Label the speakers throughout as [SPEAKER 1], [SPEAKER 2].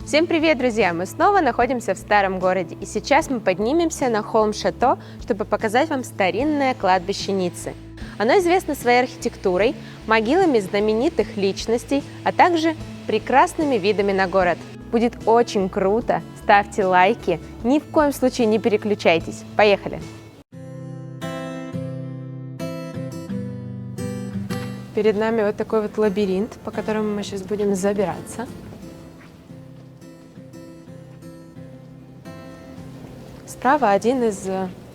[SPEAKER 1] Всем привет, друзья! Мы снова находимся в старом городе, и сейчас мы поднимемся на холм Шато, чтобы показать вам старинное кладбище Ниццы. Оно известно своей архитектурой, могилами знаменитых личностей, а также прекрасными видами на город. Будет очень круто, ставьте лайки, ни в коем случае не переключайтесь. Поехали! Перед нами вот такой вот лабиринт, по которому мы сейчас будем забираться. Справа один из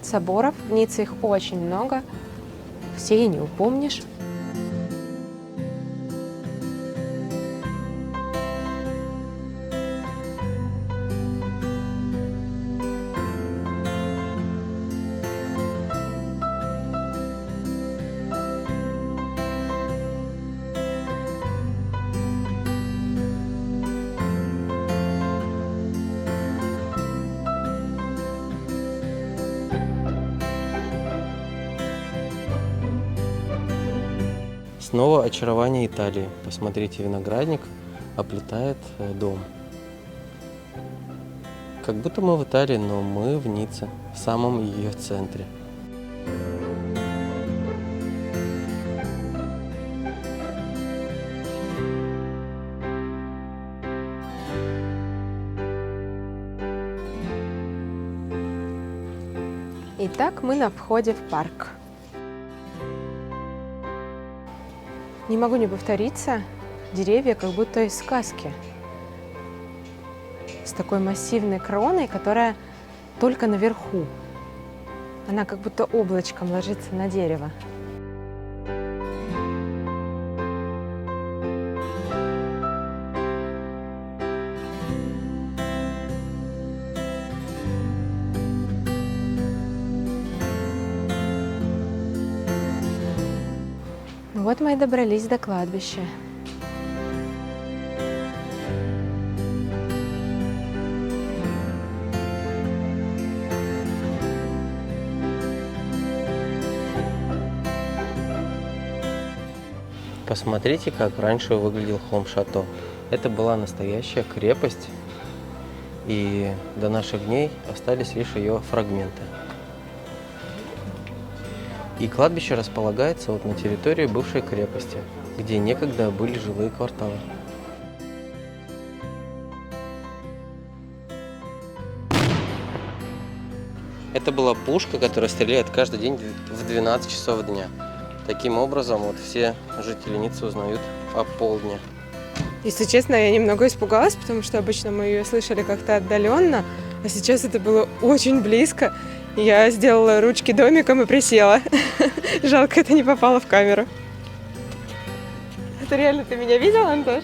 [SPEAKER 1] соборов, в Ницце их очень много, все и не упомнишь.
[SPEAKER 2] Снова очарование Италии. Посмотрите, виноградник оплетает дом. Как будто мы в Италии, но мы в Ницце, в самом ее центре.
[SPEAKER 1] Итак, мы на входе в парк. Не могу не повториться, деревья как будто из сказки. С такой массивной кроной, которая только наверху. Она как будто облачком ложится на дерево. Вот мы и добрались до кладбища.
[SPEAKER 2] Посмотрите, как раньше выглядел холм Шато. Это была настоящая крепость, и до наших дней остались лишь ее фрагменты. И кладбище располагается вот на территории бывшей крепости, где некогда были жилые кварталы. Это была пушка, которая стреляет каждый день в 12 часов дня. Таким образом, вот все жители Ниццы узнают о полдне.
[SPEAKER 1] Если честно, я немного испугалась, потому что обычно мы ее слышали как-то отдаленно, а сейчас это было очень близко. Я сделала ручки домиком и присела. Жалко, это не попало в камеру. Это реально ты меня видел, Антош?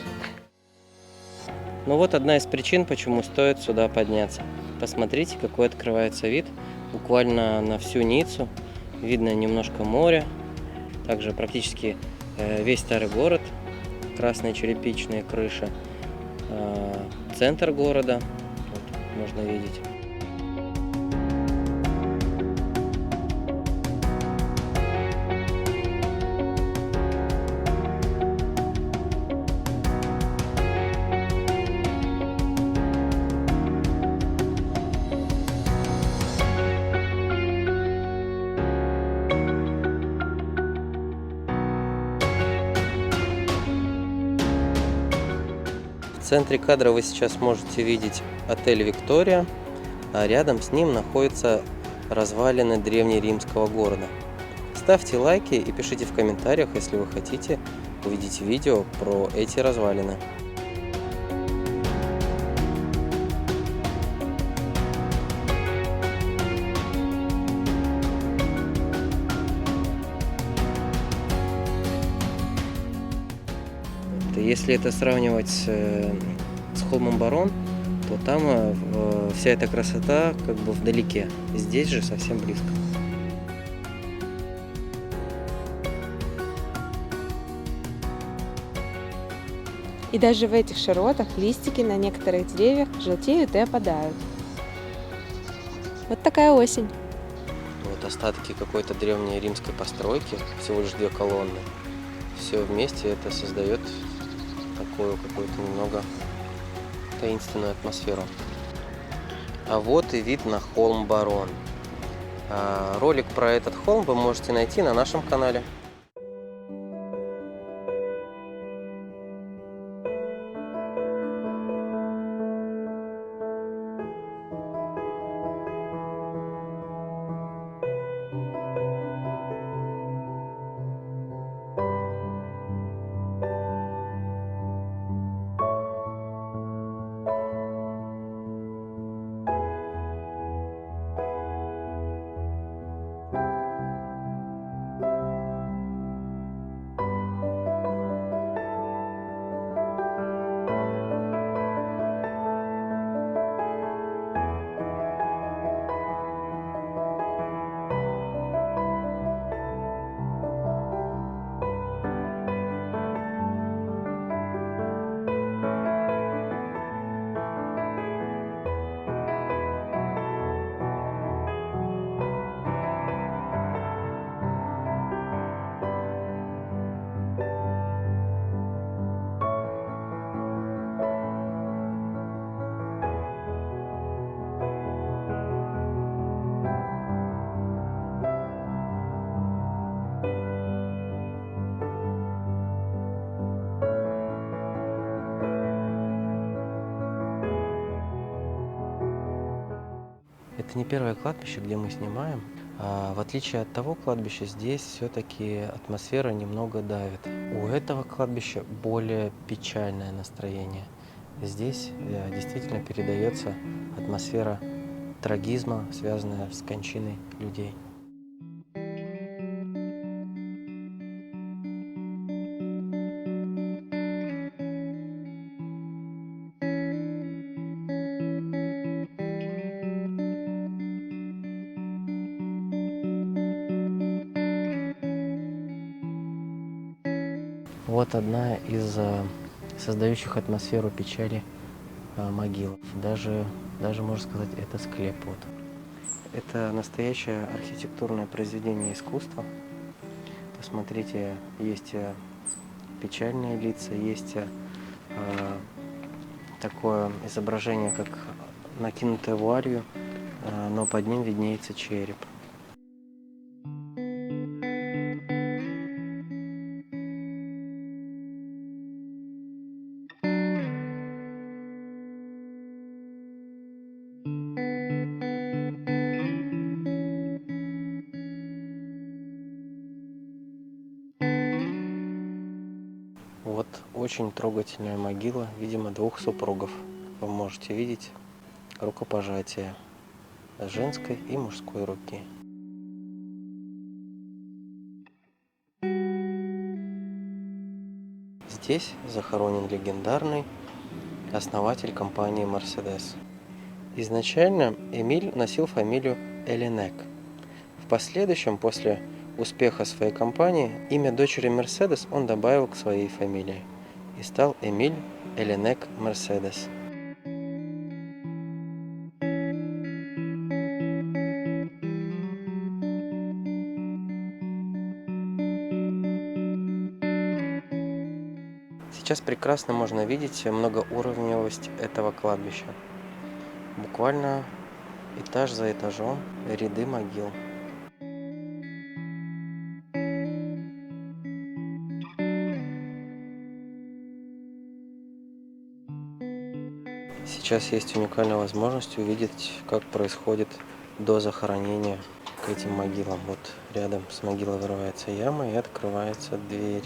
[SPEAKER 2] Ну вот одна из причин, почему стоит сюда подняться. Посмотрите, какой открывается вид буквально на всю Ниццу. Видно немножко моря, также практически весь старый город, красные черепичные крыши, центр города, вот, можно видеть. В центре кадра вы сейчас можете видеть отель «Виктория», а рядом с ним находятся развалины древнеримского города. Ставьте лайки и пишите в комментариях, если вы хотите увидеть видео про эти развалины. Если это сравнивать с холмом Барон, то там вся эта красота как бы вдалеке, здесь же совсем близко.
[SPEAKER 1] И даже в этих широтах листики на некоторых деревьях желтеют и опадают. Вот такая осень.
[SPEAKER 2] Вот остатки какой-то древней римской постройки, всего лишь 2 колонны. Все вместе это создает такую какую-то немного таинственную атмосферу. А вот и вид на холм Барон. Ролик про этот холм вы можете найти на нашем канале. Это не первое кладбище, где мы снимаем. В отличие от того кладбища, здесь все-таки атмосфера немного давит. У этого кладбища более печальное настроение. Здесь действительно передается атмосфера трагизма, связанная с кончиной людей. Вот одна из создающих атмосферу печали могил. Даже можно сказать, это склеп. Вот. Это настоящее архитектурное произведение искусства. Посмотрите, есть печальные лица, есть такое изображение, как накинутое вуалью, но под ним виднеется череп. Вот очень трогательная могила, видимо, двух супругов. Вы можете видеть рукопожатие женской и мужской руки. Здесь захоронен легендарный основатель компании Mercedes. Изначально Эмиль носил фамилию Элинек. В последующем, после успеха своей компании, имя дочери Мерседес он добавил к своей фамилии и стал Эмиль Элинек Мерседес. Сейчас прекрасно можно видеть многоуровневость этого кладбища. Буквально этаж за этажом ряды могил. Сейчас есть уникальная возможность увидеть, как происходит до захоронения к этим могилам. Вот рядом с могилой вырывается яма и открывается дверь.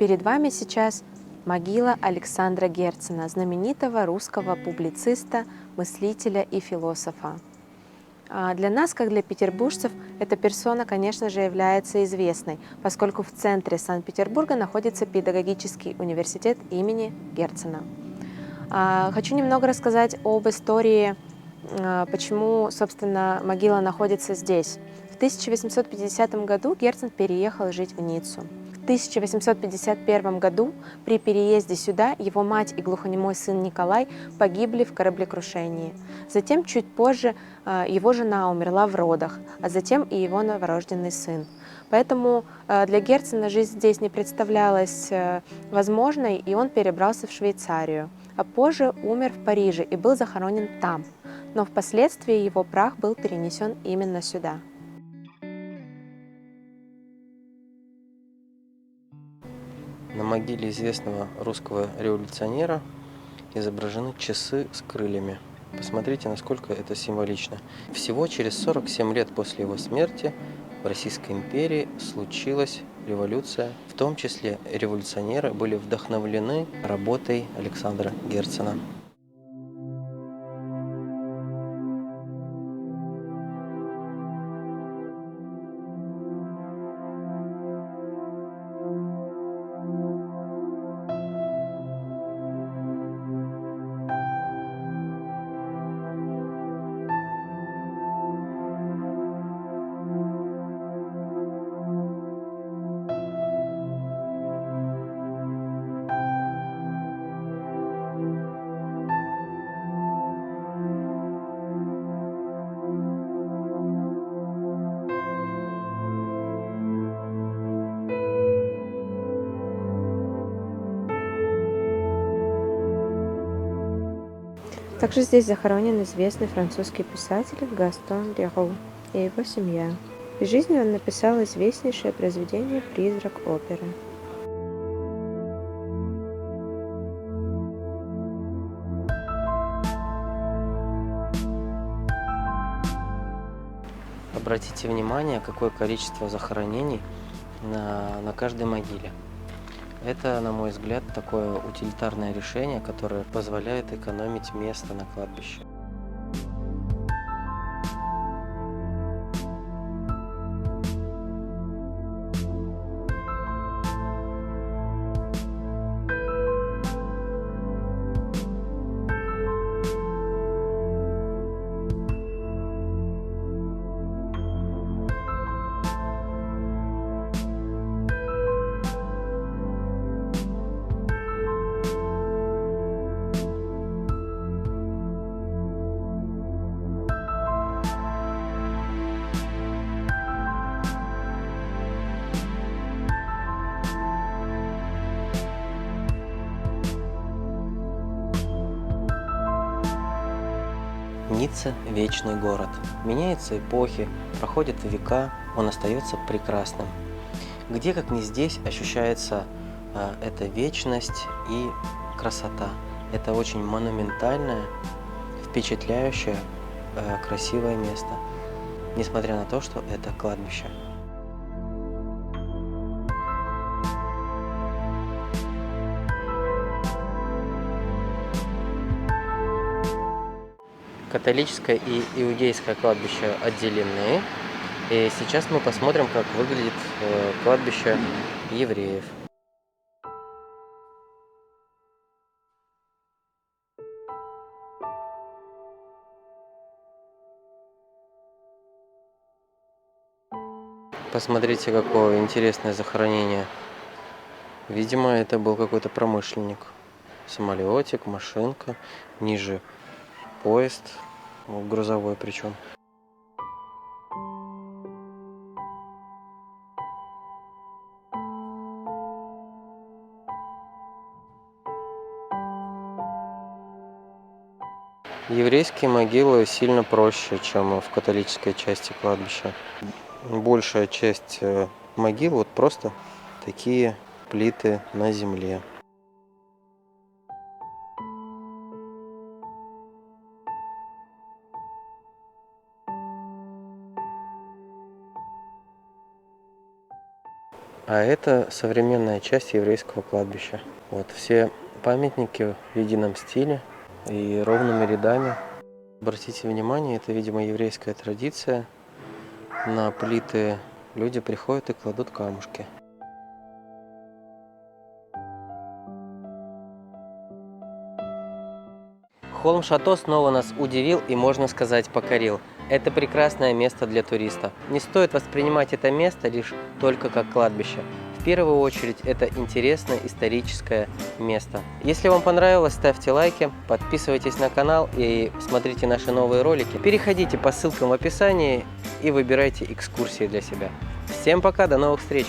[SPEAKER 1] Перед вами сейчас могила Александра Герцена, знаменитого русского публициста, мыслителя и философа. Для нас, как для петербуржцев, эта персона, конечно же, является известной, поскольку в центре Санкт-Петербурга находится педагогический университет имени Герцена. Хочу немного рассказать об истории, почему, собственно, могила находится здесь. В 1850 году Герцен переехал жить в Ниццу. В В 1851 году при переезде сюда его мать и глухонемой сын Николай погибли в кораблекрушении. Затем, чуть позже, его жена умерла в родах, а затем и его новорожденный сын. Поэтому для Герцена жизнь здесь не представлялась возможной, и он перебрался в Швейцарию, а позже умер в Париже и был захоронен там. Но впоследствии его прах был перенесен именно сюда.
[SPEAKER 2] На могиле известного русского революционера изображены часы с крыльями. Посмотрите, насколько это символично. Всего через 47 лет после его смерти в Российской империи случилась революция. В том числе революционеры были вдохновлены работой Александра Герцена.
[SPEAKER 1] Также здесь захоронен известный французский писатель Гастон Лероу и его семья. В жизни он написал известнейшее произведение «Призрак оперы».
[SPEAKER 2] Обратите внимание, какое количество захоронений на каждой могиле. Это, на мой взгляд, такое утилитарное решение, которое позволяет экономить место на кладбище. Ницца – вечный город. Меняются эпохи, проходят века, он остается прекрасным. Где, как ни здесь, ощущается эта вечность и красота. Это очень монументальное, впечатляющее, красивое место, несмотря на то, что это кладбище. Католическое и иудейское кладбище отделены. И сейчас мы посмотрим, как выглядит кладбище евреев. Посмотрите, какое интересное захоронение. Видимо, это был какой-то промышленник. Самолетик, машинка, ниже поезд, грузовой причем. Еврейские могилы сильно проще, чем в католической части кладбища. Большая часть могил вот просто такие плиты на земле. А это современная часть еврейского кладбища. Вот все памятники в едином стиле и ровными рядами. Обратите внимание, это, видимо, еврейская традиция. На плиты люди приходят и кладут камушки. Холм-Шато снова нас удивил и, можно сказать, покорил. Это прекрасное место для туриста. Не стоит воспринимать это место лишь только как кладбище. В первую очередь это интересное историческое место. Если вам понравилось, ставьте лайки, подписывайтесь на канал и смотрите наши новые ролики. Переходите по ссылкам в описании и выбирайте экскурсии для себя. Всем пока, до новых встреч!